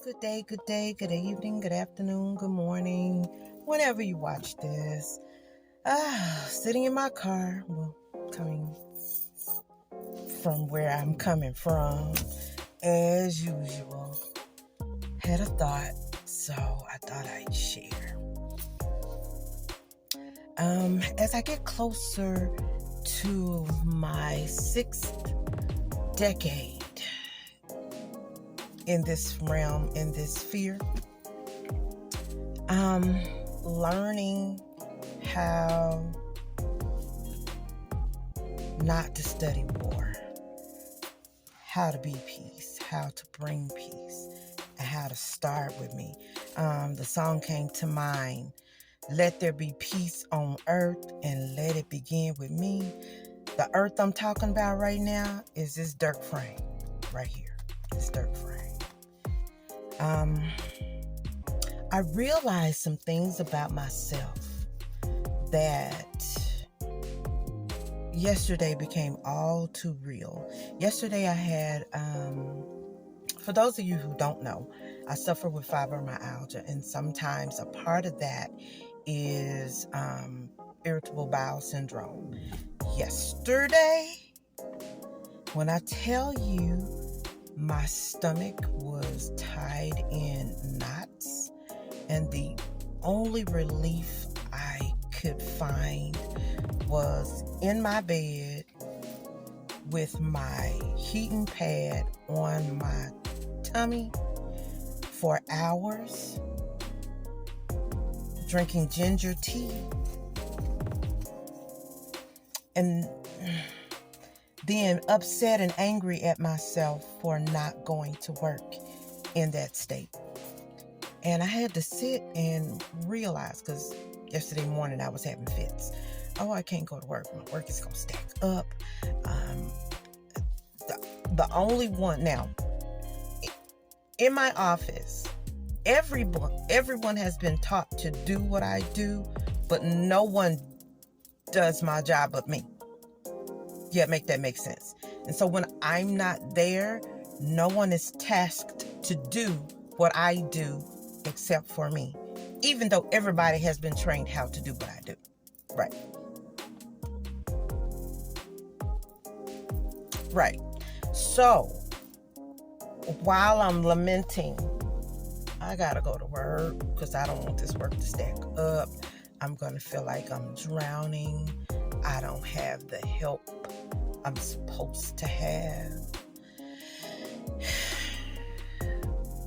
Good day, good evening, good afternoon, good morning, whenever you watch this. Sitting in my car, coming from where I'm coming from, as usual. Had a thought, so I thought I'd share. As I get closer to my 6th decade in this realm, in this sphere, I'm learning how not to study war, how to be peace, how to bring peace, and how to start with me. The song came to mind, "Let there be peace on earth and let it begin with me." The earth I'm talking about right now is this dirt frame right here, this dirt frame. I realized some things about myself that yesterday became all too real. Yesterday I had, for those of you who don't know, I suffer with fibromyalgia, and sometimes a part of that is irritable bowel syndrome. Yesterday, when I tell you my stomach was tied in knots, and the only relief I could find was in my bed with my heating pad on my tummy for hours, drinking ginger tea, and being upset and angry at myself for not going to work in that state. And I had to sit and realize, because yesterday morning I was having fits. Oh, I can't go to work. My work is going to stack up. The only one now in my office, everyone has been taught to do what I do, but no one does my job but me. Yeah, make that make sense. And so when I'm not there, no one is tasked to do what I do except for me, even though everybody has been trained how to do what I do. Right. So while I'm lamenting, I gotta go to work because I don't want this work to stack up. I'm gonna feel like I'm drowning. I don't have the help I'm supposed to have.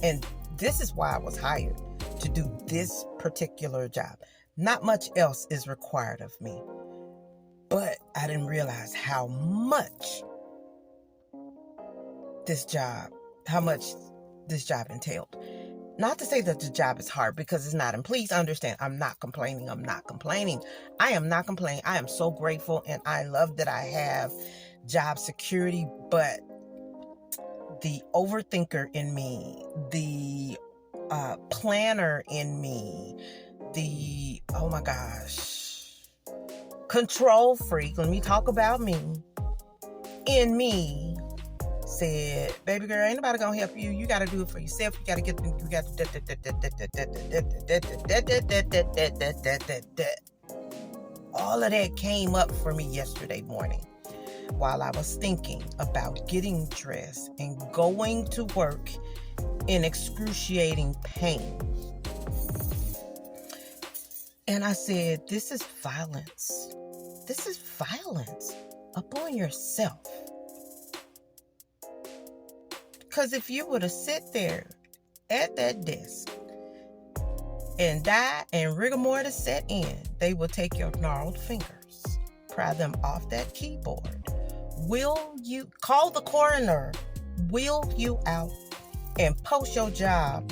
And this is why I was hired, to do this particular job. Not much else is required of me. But I didn't realize how much this job entailed. Not to say that the job is hard, because it's not. And please understand, I'm not complaining. I am not complaining. I am so grateful, and I love that I have job security. But the overthinker in me, the planner in me, the, oh my gosh, control freak, let me talk about me, in me said, "Baby girl, ain't nobody gonna help you. You gotta do it for yourself. You gotta all of that came up for me yesterday morning while I was thinking about getting dressed and going to work in excruciating pain. And I said, this is violence. This is violence upon yourself. Because if you were to sit there at that desk and die and rigor mortis set in, they will take your gnarled fingers, pry them off that keyboard, will you call the coroner, wheel you out, and post your job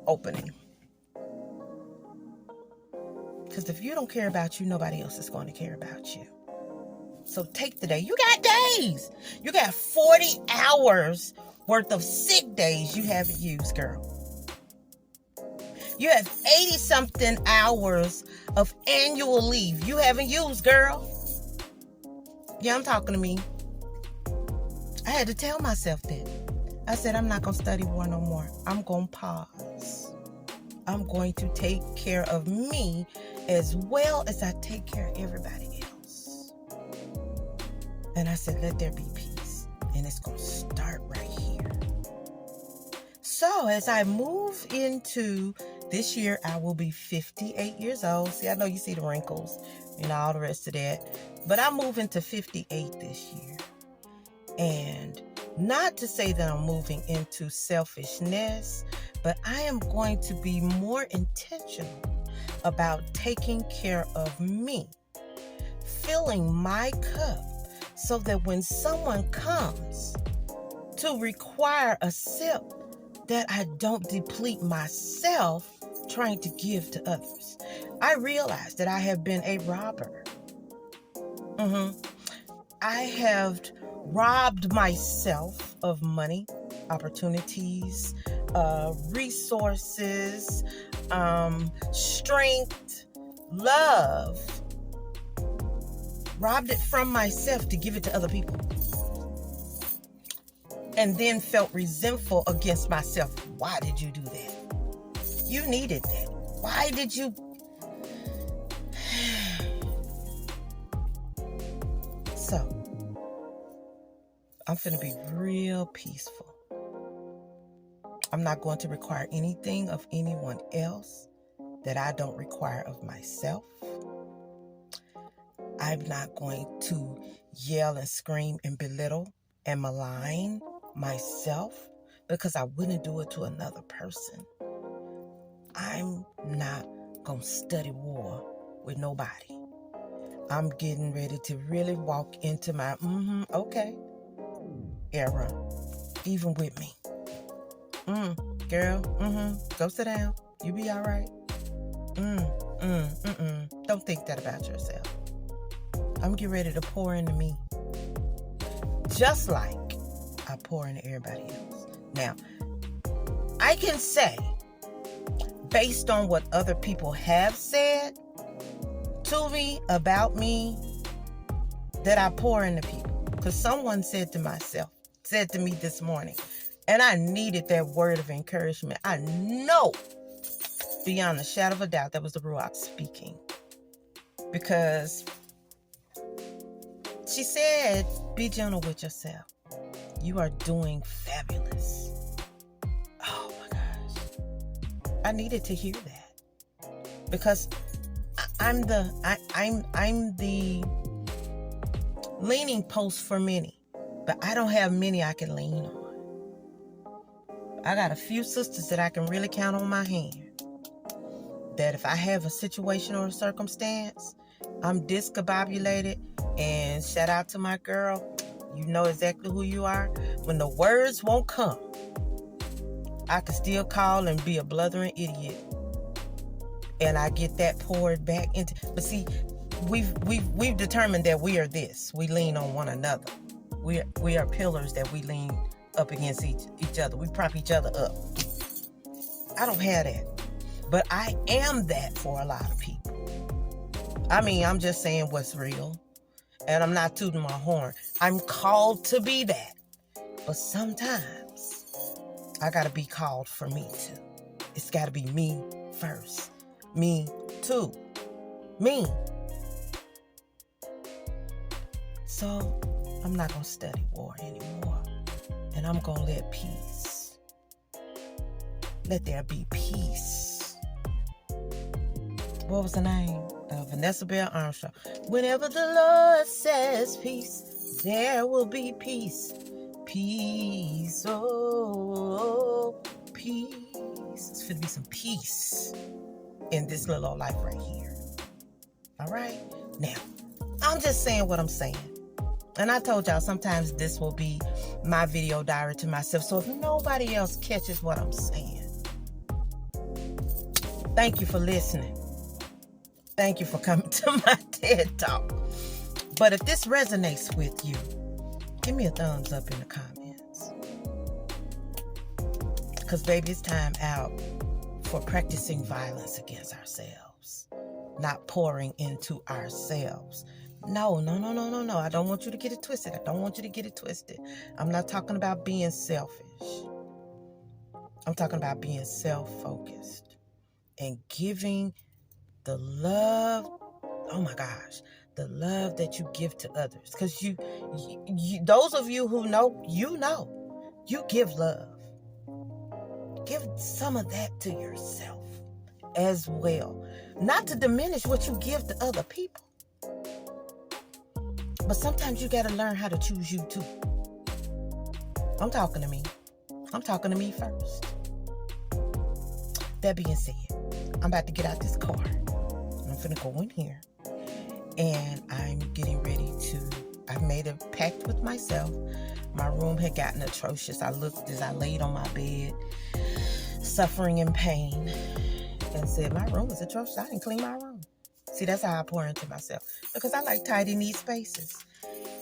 opening. Because if you don't care about you, nobody else is going to care about you. So take the day. You got days. You got 40 hours worth of sick days you haven't used, girl. You have 80-something hours of annual leave you haven't used, girl. Yeah, I'm talking to me. I had to tell myself that. I said, I'm not going to study war no more. I'm going to pause. I'm going to take care of me as well as I take care of everybody else. And I said, let there be peace. And it's going to start right here. So as I move into this year, I will be 58 years old. See, I know you see the wrinkles and all the rest of that. But I'm moving to 58 this year. And not to say that I'm moving into selfishness, but I am going to be more intentional about taking care of me, filling my cup so that when someone comes to require a sip, that I don't deplete myself trying to give to others. I realize that I have been a robber. I have robbed myself of money, opportunities, resources, strength, love. Robbed it from myself to give it to other people. And then felt resentful against myself. Why did you do that? You needed that. Why did you? So, I'm finna be real peaceful. I'm not going to require anything of anyone else that I don't require of myself. I'm not going to yell and scream and belittle and malign myself because I wouldn't do it to another person. I'm not going to study war with nobody. I'm getting ready to really walk into my okay era, even with me. Girl, go sit down. You be all right. Don't think that about yourself. I'm getting ready to pour into me. Just like I pour into everybody else. Now, I can say, based on what other people have said to me, about me, that I pour into people. Because someone said to me this morning, and I needed that word of encouragement. I know, beyond a shadow of a doubt, that was the Ruach speaking. Because she said, be gentle with yourself. You are doing fabulous. Oh my gosh. I needed to hear that. Because I'm the leaning post for many. But I don't have many I can lean on. I got a few sisters that I can really count on my hand. That if I have a situation or a circumstance, I'm discombobulated. And shout out to my girl. You know exactly who you are. When the words won't come, I can still call and be a blithering idiot. And I get that poured back into. But see, we've determined that we are this. We lean on one another. We are pillars that we lean up against each other. We prop each other up. I don't have that. But I am that for a lot of people. I mean, I'm just saying what's real. And I'm not tooting my horn. I'm called to be that. But sometimes I got to be called for me too. It's got to be me first. Me too. Me. So I'm not going to study war anymore. And I'm going to let peace. Let there be peace. What was the name? Vanessa Bell Armstrong. Whenever the Lord says peace, there will be peace. Peace, oh, peace. It's going to be some peace in this little old life right here. All right? Now, I'm just saying what I'm saying. And I told y'all sometimes this will be my video diary to myself. So if nobody else catches what I'm saying, thank you for listening. Thank you for coming to my TED Talk. But if this resonates with you, give me a thumbs up in the comments. Because, baby, it's time out for practicing violence against ourselves. Not pouring into ourselves. No, no, no, no, no, no. I don't want you to get it twisted. I don't want you to get it twisted. I'm not talking about being selfish. I'm talking about being self-focused and giving the love. Oh my gosh, the love that you give to others. Because those of you who know, you give love. Give some of that to yourself as well. Not to diminish what you give to other people. But sometimes you got to learn how to choose you too. I'm talking to me. I'm talking to me first. That being said, I'm about to get out this car. I'm finna go in here. And I'm getting ready I've made a pact with myself. My room had gotten atrocious. I looked as I laid on my bed, suffering in pain, and said, my room is atrocious. I didn't clean my room. See, that's how I pour into myself. Because I like tidy, neat spaces.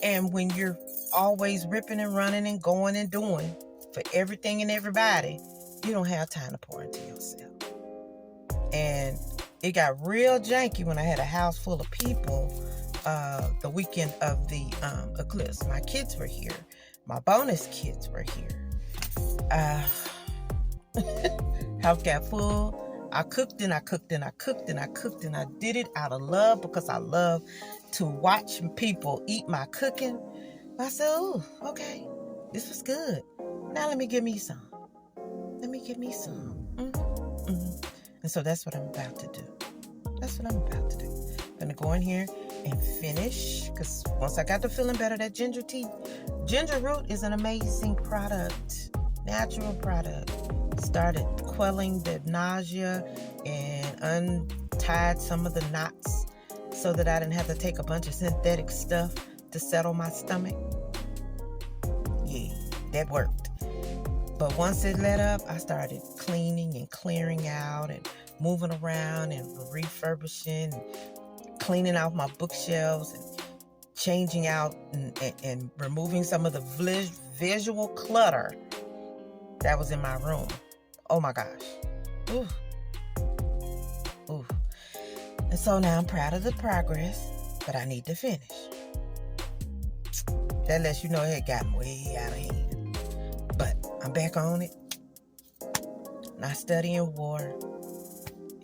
And when you're always ripping and running and going and doing for everything and everybody, you don't have time to pour into yourself. And it got real janky when I had a house full of people the weekend of the eclipse. My kids were here. My bonus kids were here. House got full. I cooked and I cooked and I cooked and I cooked and I did it out of love because I love to watch people eat my cooking. I said, oh, okay, this was good. Now let me give me some. Let me give me some. And so that's what I'm about to do. That's what I'm about to do. I'm going to go in here and finish, because once I got to feeling better, that ginger root is an amazing product, natural product. Started quelling the nausea and untied some of the knots so that I didn't have to take a bunch of synthetic stuff to settle my stomach. Yeah, that worked. But once it let up, I started cleaning and clearing out and moving around and refurbishing, and cleaning out my bookshelves and changing out and removing some of the visual clutter that was in my room. Oh my gosh. Ooh. Ooh. And so now I'm proud of the progress, but I need to finish. That lets you know it had gotten way out of hand. But I'm back on it. Not studying war.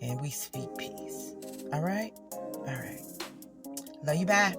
And we speak peace. All right? All right. Love you. Bye.